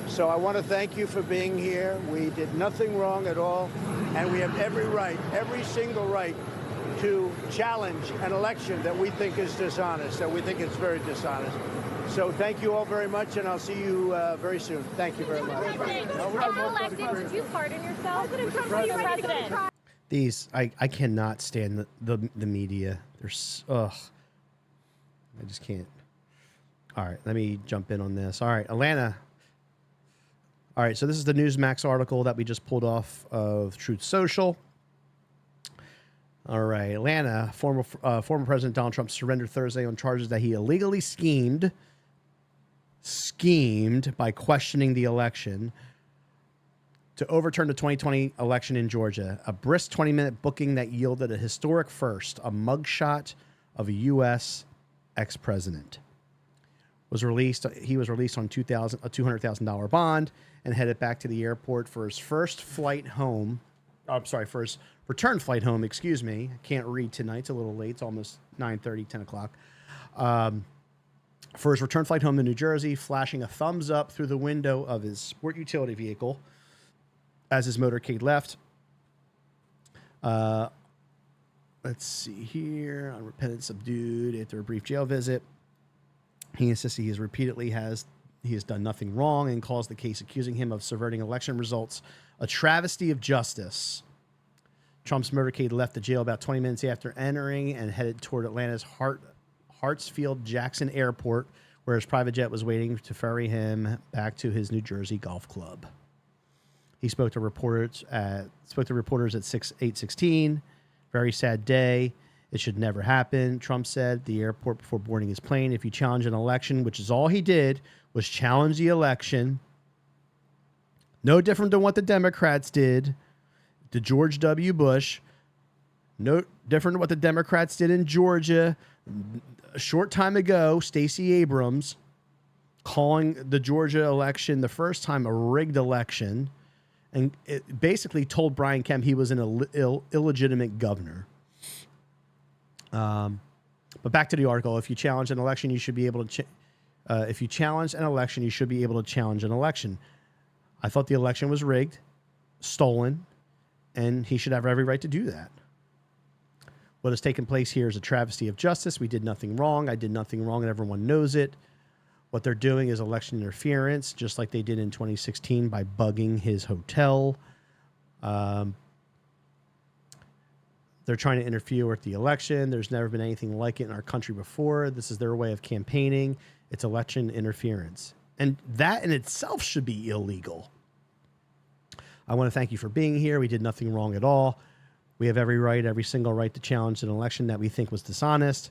So I want to thank you for being here. We did nothing wrong at all. And we have every right, every single right, to challenge an election that we think is dishonest, that we think is very dishonest. So thank you all very much, and I'll see you very soon. Thank you very much. Did you pardon yourself? President. These, I cannot stand the media. They're, ugh. I just can't. All right, let me jump in on this. All right, Atlanta. All right, so this is the Newsmax article that we just pulled off of Truth Social. All right, Atlanta, former President Donald Trump surrendered Thursday on charges that he illegally schemed by questioning the election to overturn the 2020 election in Georgia. A brisk 20-minute booking that yielded a historic first, a mugshot of a U.S. ex-president. He was released on a $200,000 bond and headed back to the airport for his first flight home. For his return flight home, excuse me. I can't read tonight. It's a little late. It's almost 9:30, 10 o'clock. For his return flight home to New Jersey, flashing a thumbs up through the window of his sport utility vehicle as his motorcade left. Let's see here. Unrepentant, subdued after a brief jail visit. He insisted he has done nothing wrong and calls the case accusing him of subverting election results a travesty of justice. Trump's motorcade left the jail about 20 minutes after entering and headed toward Atlanta's Hartsfield-Jackson Airport, where his private jet was waiting to ferry him back to his New Jersey golf club. He spoke to reporters at 8:16. Very sad day. It should never happen, Trump said at the airport before boarding his plane. If you challenge an election, which is all he did, was challenge the election. No different than what the Democrats did to George W. Bush. No different than what the Democrats did in Georgia. A short time ago, Stacey Abrams calling the Georgia election the first time a rigged election, and it basically told Brian Kemp he was an illegitimate governor. But back to the article. If you challenge an election, you should be able to. If you challenge an election, you should be able to challenge an election. I thought the election was rigged, stolen, and he should have every right to do that. What has taken place here is a travesty of justice. We did nothing wrong. I did nothing wrong, and everyone knows it. What they're doing is election interference, just like they did in 2016 by bugging his hotel. They're trying to interfere with the election. There's never been anything like it in our country before. This is their way of campaigning. It's election interference. And that in itself should be illegal. I want to thank you for being here. We did nothing wrong at all. We have every single right to challenge an election that we think was dishonest.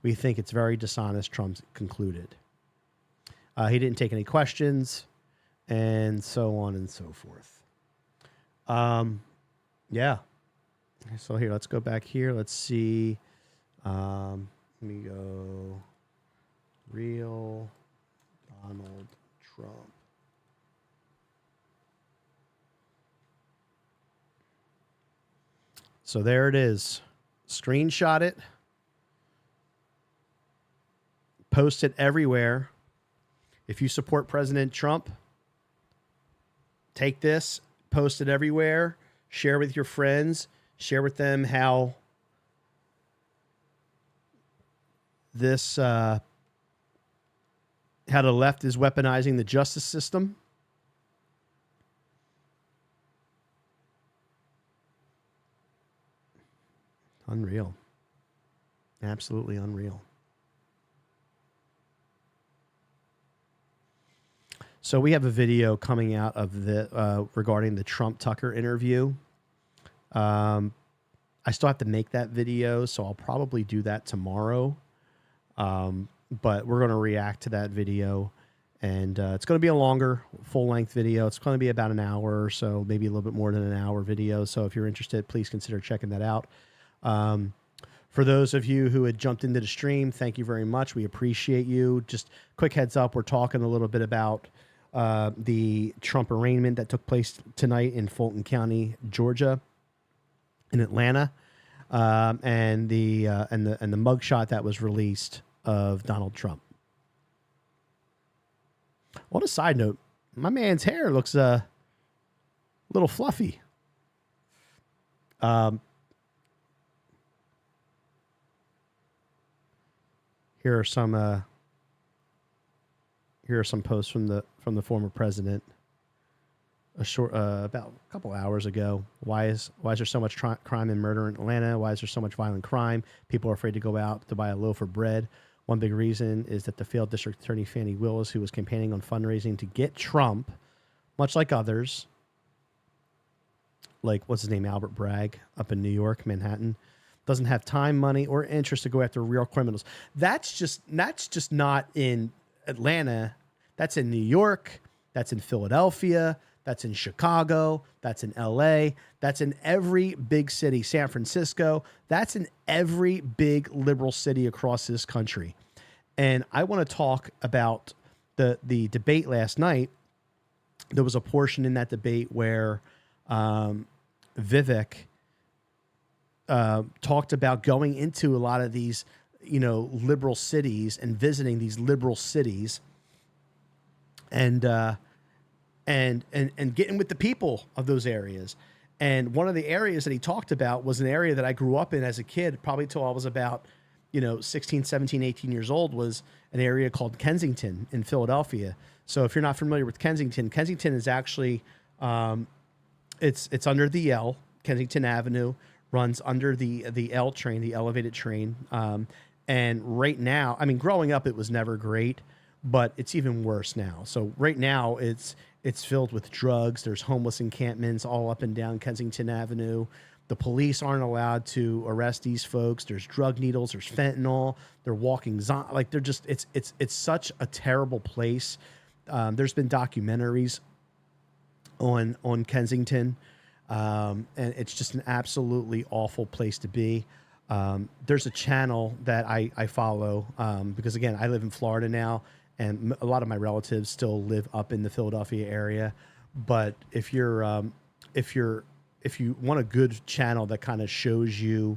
We think it's very dishonest, Trump concluded. He didn't take any questions, and so on and so forth. Yeah. So here, let's go back here. Let's see. Let me go. Real Donald Trump. So there it is. Screenshot it. Post it everywhere. If you support President Trump, take this, post it everywhere, share with your friends, share with them how this, how the left is weaponizing the justice system. Unreal. Absolutely unreal. So we have a video coming out of the regarding the Trump-Tucker interview. I still have to make that video, so I'll probably do that tomorrow. But we're going to react to that video, and it's going to be a longer, full-length video. It's going to be about an hour or so, maybe a little bit more than an hour video. So if you're interested, please consider checking that out. For those of you who had jumped into the stream, thank you very much. We appreciate you. Just quick heads up, we're talking a little bit about the Trump arraignment that took place tonight in Fulton County, Georgia, in Atlanta, and the mugshot that was released of Donald Trump. On a side note, my man's hair looks a little fluffy. Here are some posts from the former president. About a couple hours ago. Why is there so much crime and murder in Atlanta? Why is there so much violent crime? People are afraid to go out to buy a loaf of bread. One big reason is that the failed district attorney Fannie Willis, who was campaigning on fundraising to get Trump, much like others, like what's his name, Albert Bragg up in New York, Manhattan, doesn't have time, money, or interest to go after real criminals. That's just not in Atlanta. That's in New York. That's in Philadelphia. That's in Chicago. That's in LA. That's in every big city, San Francisco. That's in every big liberal city across this country. And I want to talk about the debate last night. There was a portion in that debate where Vivek talked about going into a lot of these, liberal cities and visiting these liberal cities and getting with the people of those areas. And one of the areas that he talked about was an area that I grew up in as a kid, probably till I was about, 16, 17, 18 years old, was an area called Kensington in Philadelphia. So if you're not familiar with Kensington is actually, it's under the L. Kensington Avenue runs under the L train, the elevated train. And right now, growing up, it was never great, but it's even worse now. So right now it's filled with drugs. There's homeless encampments all up and down Kensington Avenue. The police aren't allowed to arrest these folks. There's drug needles. There's fentanyl. They're walking they're just it's such a terrible place. There's been documentaries on Kensington, and it's just an absolutely awful place to be. There's a channel that I follow because again I live in Florida now. And a lot of my relatives still live up in the Philadelphia area. But if you want a good channel that kind of shows you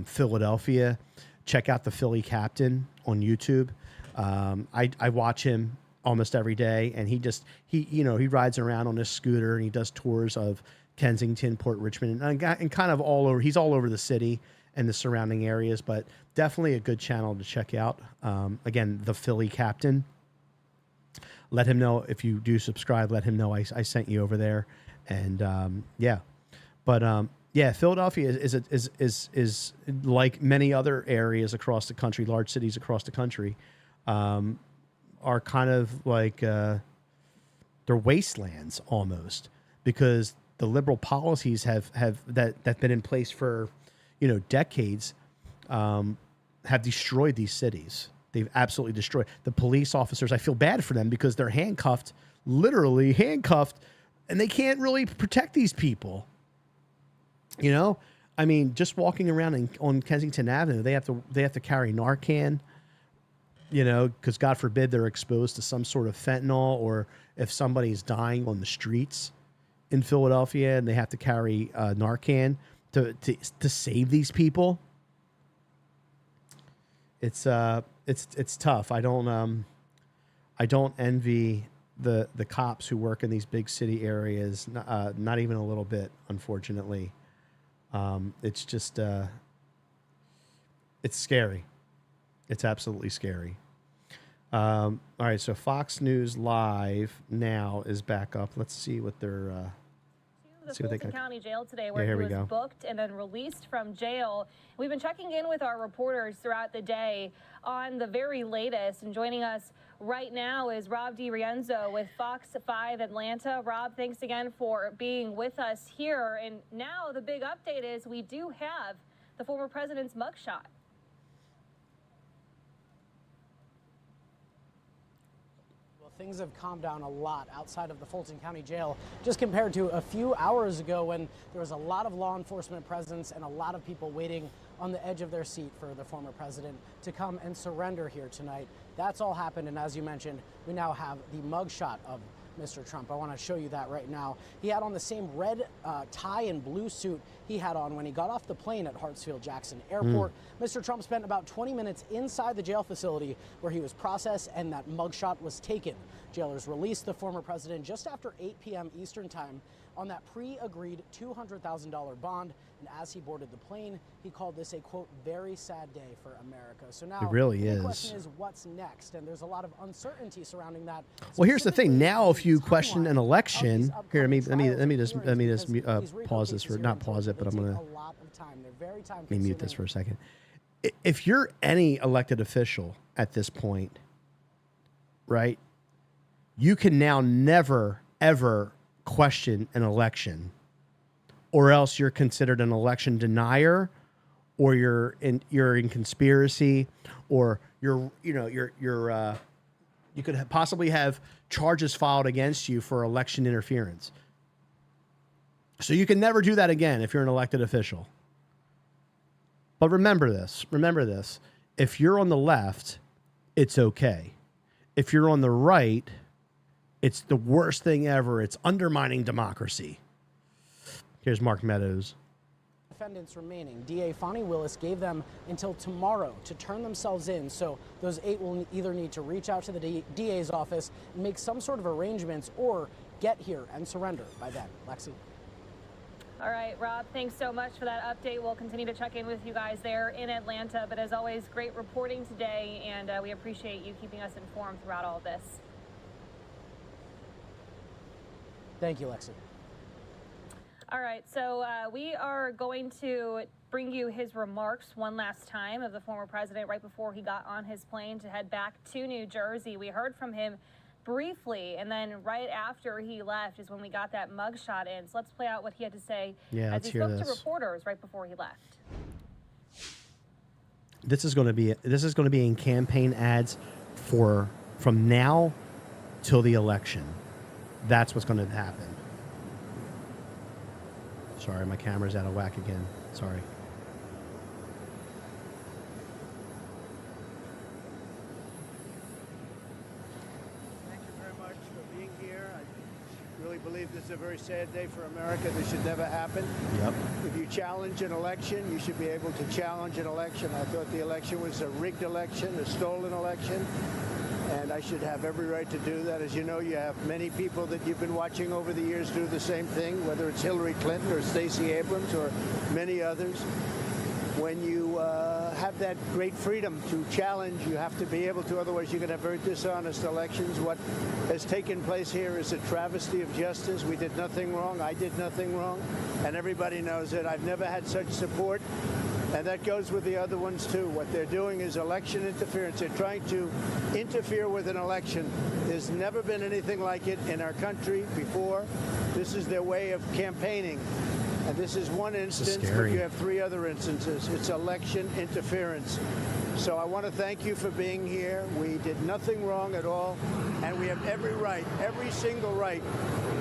Philadelphia, check out the Philly Captain on YouTube. I watch him almost every day, and he rides around on his scooter and he does tours of Kensington, Port Richmond, and kind of all over. He's all over the city and the surrounding areas, but definitely a good channel to check out. Again, the Philly Captain. Let him know if you do subscribe. Let him know I sent you over there, and Philadelphia is like many other areas across the country, large cities across the country, are kind of like they're wastelands almost, because the liberal policies have been in place for decades, have destroyed these cities. They've absolutely destroyed the police officers. I feel bad for them because they're literally handcuffed, and they can't really protect these people. Just walking around on Kensington Avenue, they have to carry Narcan, because God forbid they're exposed to some sort of fentanyl, or if somebody's dying on the streets in Philadelphia and they have to carry Narcan to save these people. It's tough. I don't envy the cops who work in these big city areas, not even a little bit, unfortunately. It's just it's scary. It's absolutely scary. All right, so Fox News Live now is back up. Let's see what they're The Fulton County Jail today, where he was booked and then released from jail. We've been checking in with our reporters throughout the day on the very latest, and joining us right now is Rob DiRienzo with Fox 5 Atlanta. Rob, thanks again for being with us here. And now the big update is we do have the former president's mugshot. Things have calmed down a lot outside of the Fulton County Jail, just compared to a few hours ago when there was a lot of law enforcement presence and a lot of people waiting on the edge of their seat for the former president to come and surrender here tonight. That's all happened, and as you mentioned, we now have the mugshot of Mr. Trump. I want to show you that right now. He had on the same red tie and blue suit he had on when he got off the plane at Hartsfield-Jackson Airport. Mr. Trump spent about 20 minutes inside the jail facility where he was processed and that mugshot was taken. Jailers released the former president just after 8 p.m. Eastern time on that pre-agreed $200,000 bond. And as he boarded the plane, he called this a, quote, very sad day for America. So now It really the is. question is what's next? And there's a lot of uncertainty surrounding that. Well, here's the thing. Now, if you question an election, here, let me just pause this for not pause it, but I'm gonna let me mute this for a second. If you're any elected official at this point, right, you can now never ever question an election, or else you're considered an election denier, or you're in conspiracy, or you could possibly have charges filed against you for election interference. So you can never do that again if you're an elected official. But remember this. If you're on the left, it's okay. If you're on the right, it's the worst thing ever. It's undermining democracy. Here's Mark Meadows. Defendants remaining. DA Fonnie Willis gave them until tomorrow to turn themselves in. So those 8 will either need to reach out to the DA's office and make some sort of arrangements or get here and surrender by then. Lexi. All right, Rob, thanks so much for that update. We'll continue to check in with you guys there in Atlanta. But as always, great reporting today, and we appreciate you keeping us informed throughout all this. Thank you, Lexi. All right, so we are going to bring you his remarks one last time of the former president right before he got on his plane to head back to New Jersey. We heard from him briefly, and then right after he left is when we got that mugshot in. So let's play out what he had to say as he spoke to reporters right before he left. This is going to be in campaign ads from now till the election. That's what's going to happen. Sorry, my camera's out of whack again. Sorry. Thank you very much for being here. I really believe this is a very sad day for America. This should never happen. Yep. If you challenge an election, you should be able to challenge an election. I thought the election was a rigged election, a stolen election, and I should have every right to do that. As you know, you have many people that you've been watching over the years do the same thing, whether it's Hillary Clinton or Stacey Abrams or many others. When you have that great freedom to challenge, you have to be able to, otherwise you're going to have very dishonest elections. What has taken place here is a travesty of justice. We did nothing wrong. I did nothing wrong, and everybody knows it. I've never had such support, and that goes with the other ones too. What they're doing is election interference. They're trying to interfere with an election. There's never been anything like it in our country before. This is their way of campaigning. And this is one instance, but you have 3 other instances. It's election interference. So I want to thank you for being here. We did nothing wrong at all, and we have every right, every single right,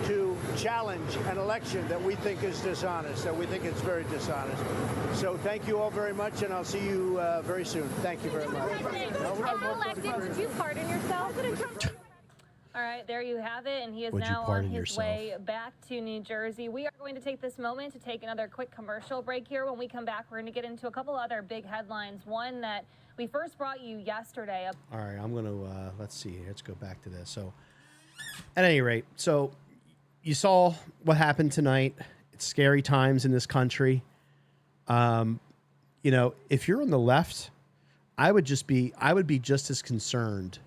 to challenge an election that we think is dishonest, that we think it's very dishonest. So thank you all very much, and I'll see you very soon. Thank you very much. Did you pardon yourself? All right, there you have it, and he is now on his way back to New Jersey. We are going to take this moment to take another quick commercial break here. When we come back, we're going to get into a couple other big headlines. One that we first brought you yesterday. All right, I'm going to, let's see, let's go back to this. So, at any rate, so you saw what happened tonight. It's scary times in this country. You know, if you're on the left, I would be just as concerned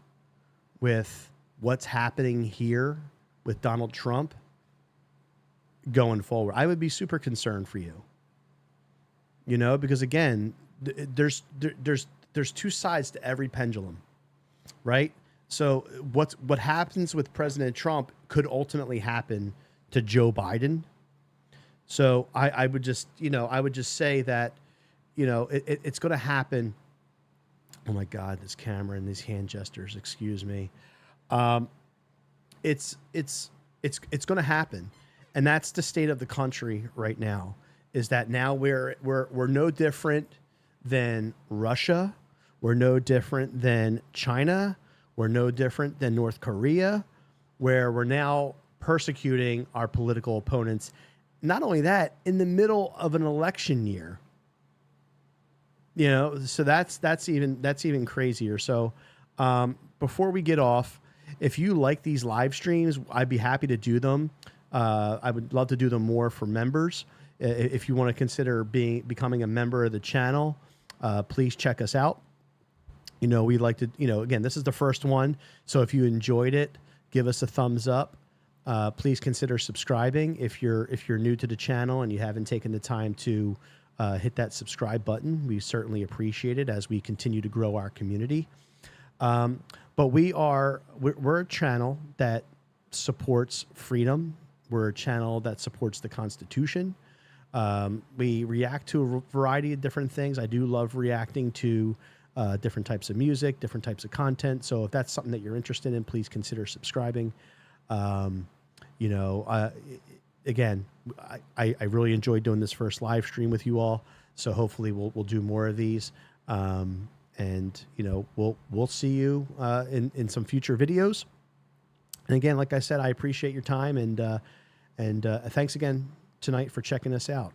with what's happening here with Donald Trump going forward. I would be super concerned for you. You know, because again, there's 2 sides to every pendulum, right? So what happens with President Trump could ultimately happen to Joe Biden. So I would just, I would just say that, it's going to happen. Oh my God, this camera and these hand gestures, excuse me. It's going to happen. And that's the state of the country right now, is that now we're no different than Russia. We're no different than China. We're no different than North Korea, where we're now persecuting our political opponents. Not only that, in the middle of an election year. So that's even crazier. So before we get off, if you like these live streams, I'd be happy to do them. I would love to do them more for members. If you want to consider becoming a member of the channel, please check us out. We'd like to, again, this is the first one. So if you enjoyed it, give us a thumbs up. Please consider subscribing if you're new to the channel and you haven't taken the time to hit that subscribe button. We certainly appreciate it as we continue to grow our community. But we're a channel that supports freedom. We're a channel that supports the Constitution. We react to a variety of different things. I do love reacting to different types of music, different types of content. So if that's something that you're interested in, please consider subscribing. Again, I really enjoyed doing this first live stream with you all. So hopefully we'll do more of these. And we'll see you in some future videos. And again, like I said, I appreciate your time and thanks again tonight for checking us out.